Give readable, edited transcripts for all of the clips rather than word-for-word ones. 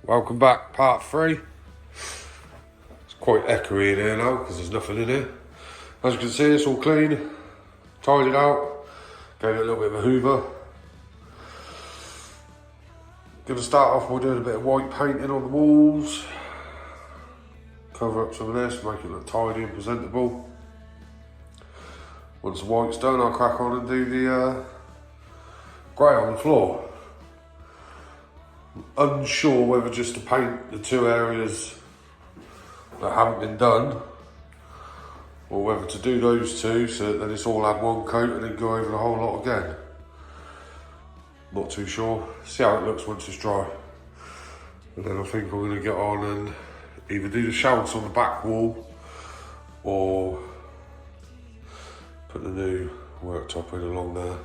Welcome back, part 3. It's quite echoey in here now because there's nothing in here. As you can see, it's all clean, tidied out, gave it a little bit of a hoover. Gonna start off by doing a bit of white painting on the walls, cover up some of this, make it look tidy and presentable. Once the white's done, I'll crack on and do the grey on the floor. Unsure whether just to paint the two areas that haven't been done or whether to do those two so that then it's all had one coat and then go over the whole lot again. Not too sure. See how it looks once it's dry. And then I think I'm going to get on and either do the shelves on the back wall or put the new worktop in along there.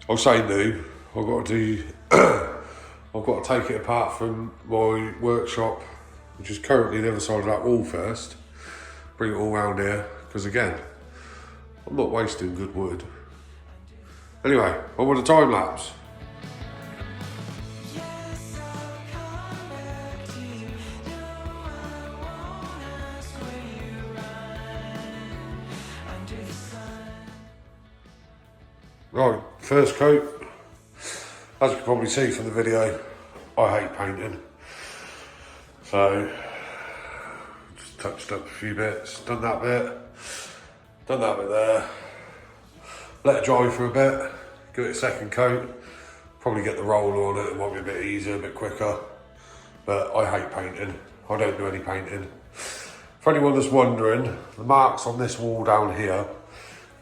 I'll say new, I've got to do I've got to take it apart from my workshop, which is currently the other side of that wall first. Bring it all round here, because again, I'm not wasting good wood. Anyway, I want a time lapse. Right, first coat. As you can probably see from the video, I hate painting. So, just touched up a few bits, done that bit there. Let it dry for a bit, give it a second coat. Probably get the roller on it might be a bit easier, a bit quicker. But I hate painting, I don't do any painting. For anyone that's wondering, the marks on this wall down here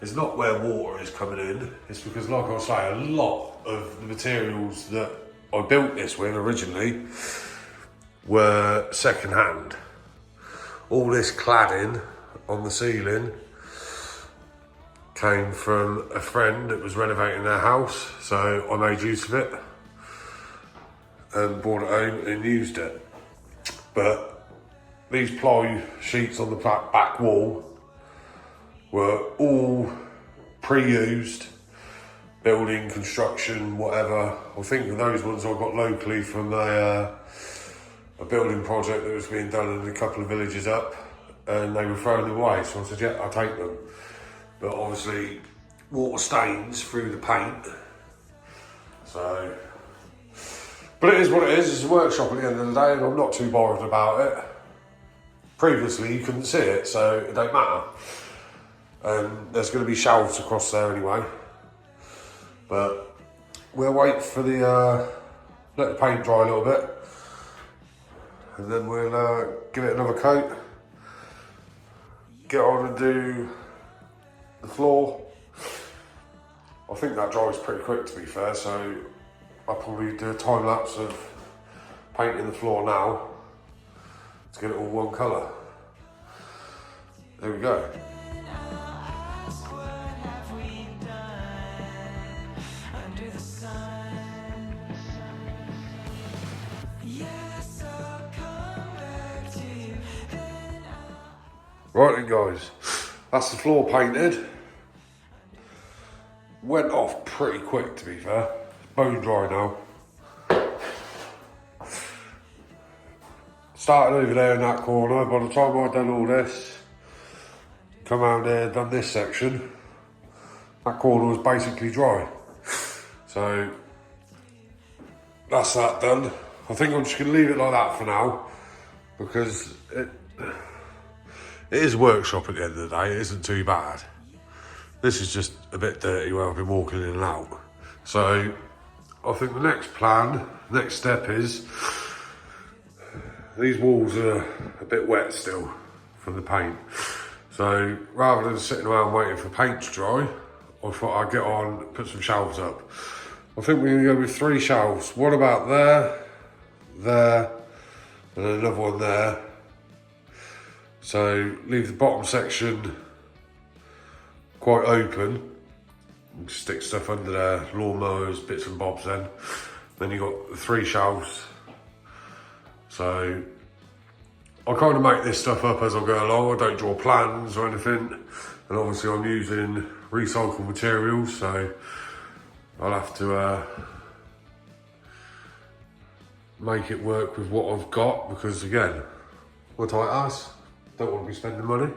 is not where water is coming in. It's because, like I say, a lot of the materials that I built this with originally were second hand. All this cladding on the ceiling came from a friend that was renovating their house, so I made use of it and brought it home and used it. But these ply sheets on the back wall were all pre-used, building, construction, whatever. I think those ones I got locally from a building project that was being done in a couple of villages up, and they were throwing them away, so I said, yeah, I'll take them. But obviously, water stains through the paint. So, but it is what it is, it's a workshop at the end of the day, and I'm not too bothered about it. Previously, you couldn't see it, so it don't matter. There's going to be shelves across there anyway. But we'll wait for the, let the paint dry a little bit. And then we'll give it another coat. Get on and do the floor. I think that dries pretty quick, to be fair, so I'll probably do a time lapse of painting the floor now to get it all one colour. There we go. Right then guys, that's the floor painted. Went off pretty quick, to be fair. It's bone dry now. Started over there in that corner. By the time I'd done all this, come around here, done this section, that corner was basically dry. So that's that done. I think I'm just going to leave it like that for now, because it is a workshop at the end of the day. It isn't too bad. This is just a bit dirty where I've been walking in and out. So I think the next step is, these walls are a bit wet still from the paint. So rather than sitting around waiting for paint to dry, I thought I'd get on, put some shelves up. I think we're gonna go with 3 shelves. One about there, and another one there. So leave the bottom section quite open. Just stick stuff under there, lawnmowers, bits and bobs then. Then you've got 3 shelves. So I kind of make this stuff up as I go along. I don't draw plans or anything. And obviously I'm using recycled materials, so I'll have to make it work with what I've got, because again, we're tight ass, don't want to be spending money.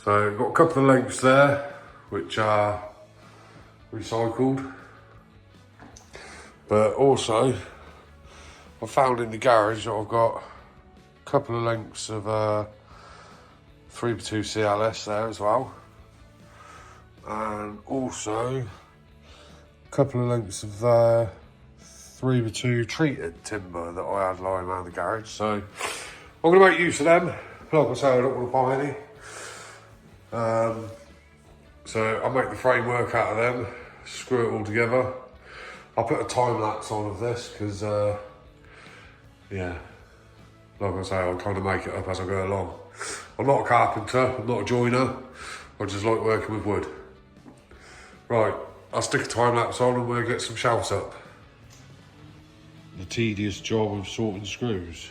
So I've got a couple of lengths there, which are recycled. But also, I found in the garage that I've got a couple of lengths of 3x2 CLS there as well. And also, a couple of lengths of 3x2 treated timber that I had lying around the garage. So, I'm going to make use of them. Like I say, I don't want to buy any. So, I'll make the framework out of them, screw it all together. I'll put a time lapse on of this because, yeah, like I say, I'll kind of make it up as I go along. I'm not a carpenter, I'm not a joiner, I just like working with wood. Right, I'll stick a time lapse on and we'll get some shelves up. The tedious job of sorting screws.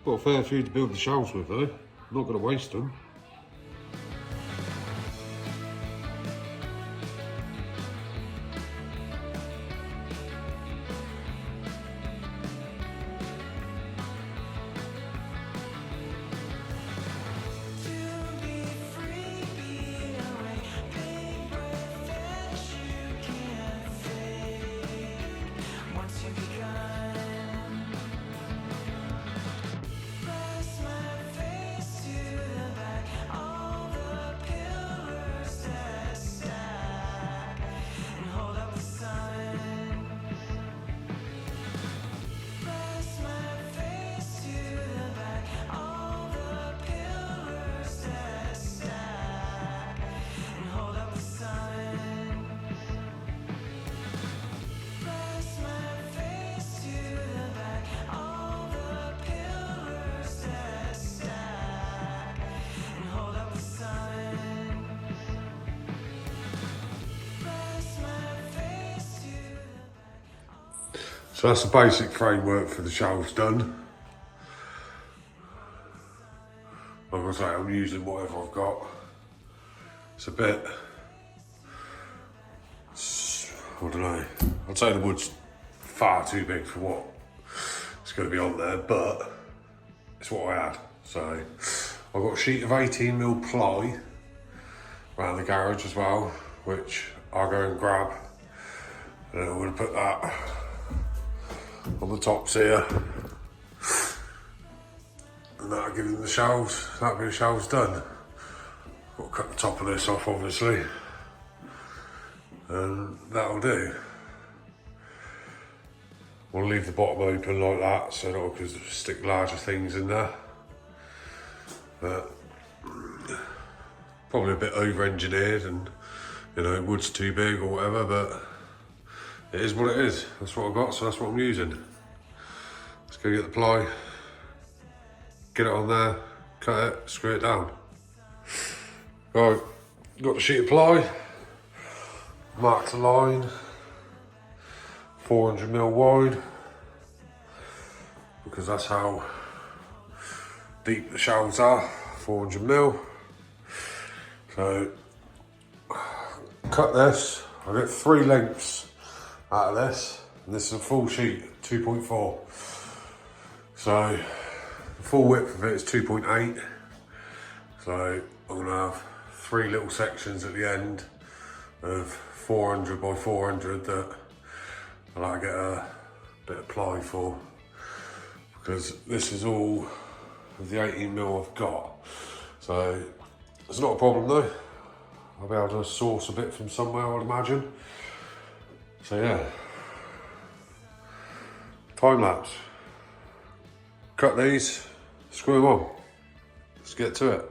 Got a fair few to build the shelves with though, I'm not going to waste them. So that's the basic framework for the shelves done. Like I say, I'm using whatever I've got. It's a bit, I don't know, I'd say the wood's far too big for what it's going to be on there, but it's what I had. So I've got a sheet of 18mm ply around the garage as well, which I'll go and grab. And I'm going to put that on the tops here, and that'll give them the shelves. That'll be the shelves done. Got to cut the top of this off obviously, and that'll do. We'll leave the bottom open like that so that I can stick larger things in there, but probably a bit over engineered, and you know, wood's too big or whatever, but it is what it is. That's what I've got, so that's what I'm using. Let's go get the ply, get it on there, cut it, screw it down. Right, got the sheet of ply, marked a line, 400mm wide, because that's how deep the shelves are, 400mm. So, cut this, I get 3 lengths out of this, and this is a full sheet, 2.4. So the full width of it is 2.8. So I'm gonna have 3 little sections at the end of 400 by 400 that I like to get a bit of ply for, because this is all of the 18mm I've got. So it's not a problem though. I'll be able to source a bit from somewhere, I'd imagine. So yeah, time lapse. Cut these, screw them on. Let's get to it.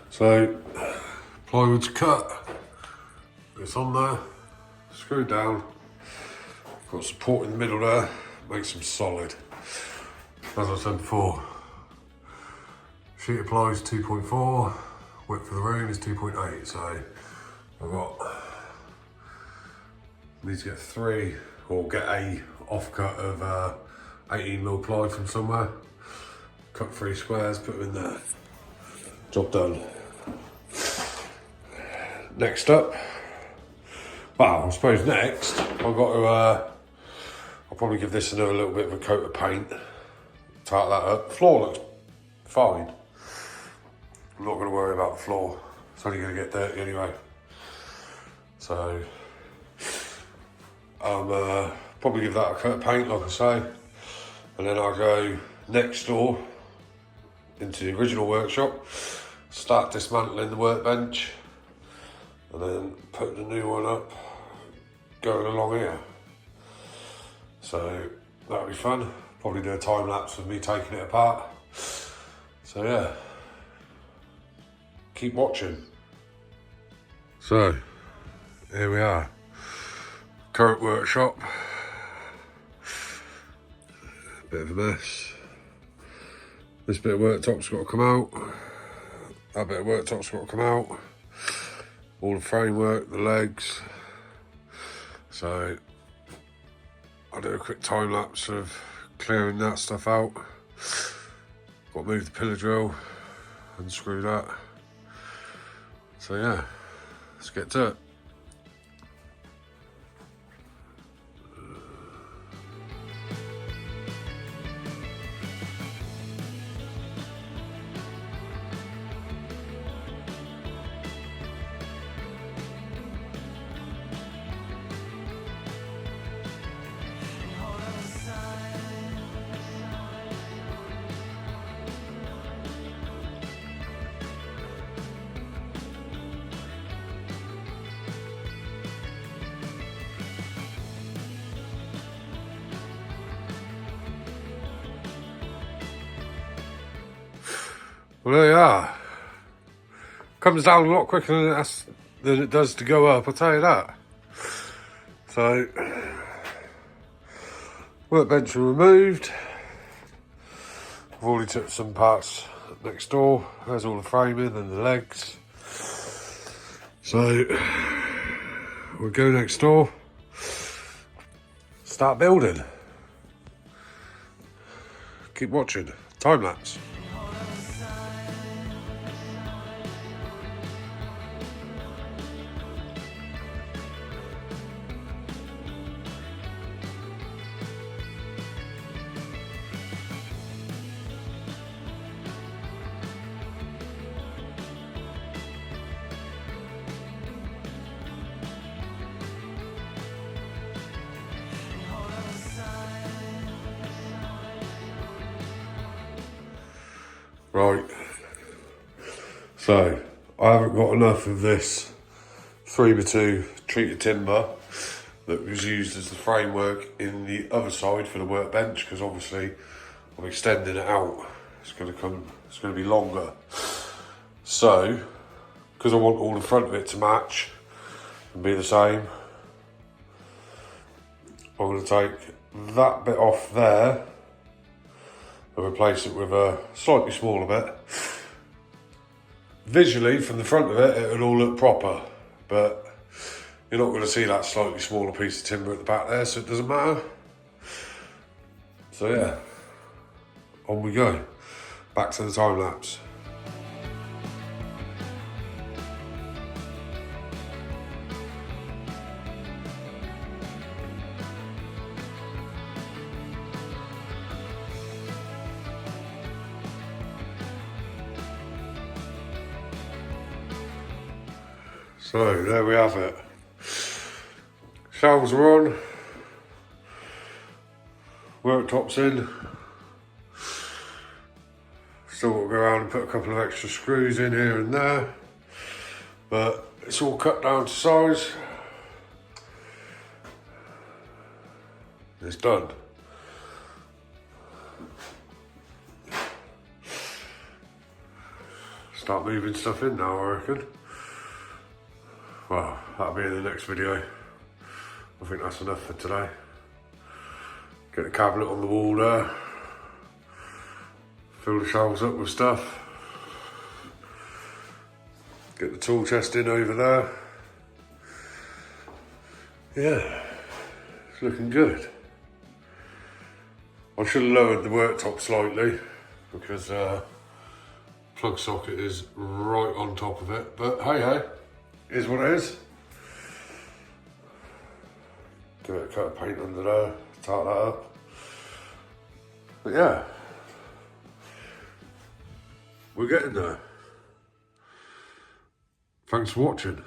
So, plywood's cut. It's on there, screwed down. Got support in the middle there, makes them solid. As I said before, sheet of ply is 2.4, width of the room is 2.8, so I've got, need to get 3, or get a offcut of 18mm ply from somewhere. Cut 3 squares, put them in there. Job done. Next up, well, I suppose next, I've got to, I'll probably give this another little bit of a coat of paint. Tighten that up. The floor looks fine. I'm not going to worry about the floor. It's only going to get dirty anyway. So, probably give that a coat of paint, like I say. And then I'll go next door into the original workshop, start dismantling the workbench, and then put the new one up going along here. So that'll be fun. Probably do a time lapse of me taking it apart. So yeah, keep watching. So here we are, current workshop. Bit of a mess. This bit of worktop's got to come out. That bit of worktop's got to come out. All the framework, the legs. So I'll do a quick time lapse of clearing that stuff out. Got to move the pillar drill, unscrew that. So yeah, let's get to it. Well, there you are. Comes down a lot quicker than it does to go up, I'll tell you that. So, workbench removed. I've already took some parts next door. There's all the framing and the legs. So, we'll go next door, start building. Keep watching. Time lapse. Right, so I haven't got enough of this 3x2 treated timber that was used as the framework in the other side for the workbench, because obviously I'm extending it out. It's going to be longer. So, because I want all the front of it to match and be the same, I'm going to take that bit off there and replace it with a slightly smaller bit. Visually, from the front of it, it'll all look proper, but you're not going to see that slightly smaller piece of timber at the back there, so it doesn't matter. So yeah, on we go. Back to the time lapse. So there we have it. Shelves are on, worktops in. Still got to go around and put a couple of extra screws in here and there, but it's all cut down to size. It's done. Start moving stuff in now, I reckon. Well, that'll be in the next video. I think that's enough for today. Get the cabinet on the wall there. Fill the shelves up with stuff. Get the tool chest in over there. Yeah, it's looking good. I should have lowered the worktop slightly because plug socket is right on top of it, but hey ho, is what it is. Give it a coat of paint under there, tar that up. But yeah, we're getting there. Thanks for watching.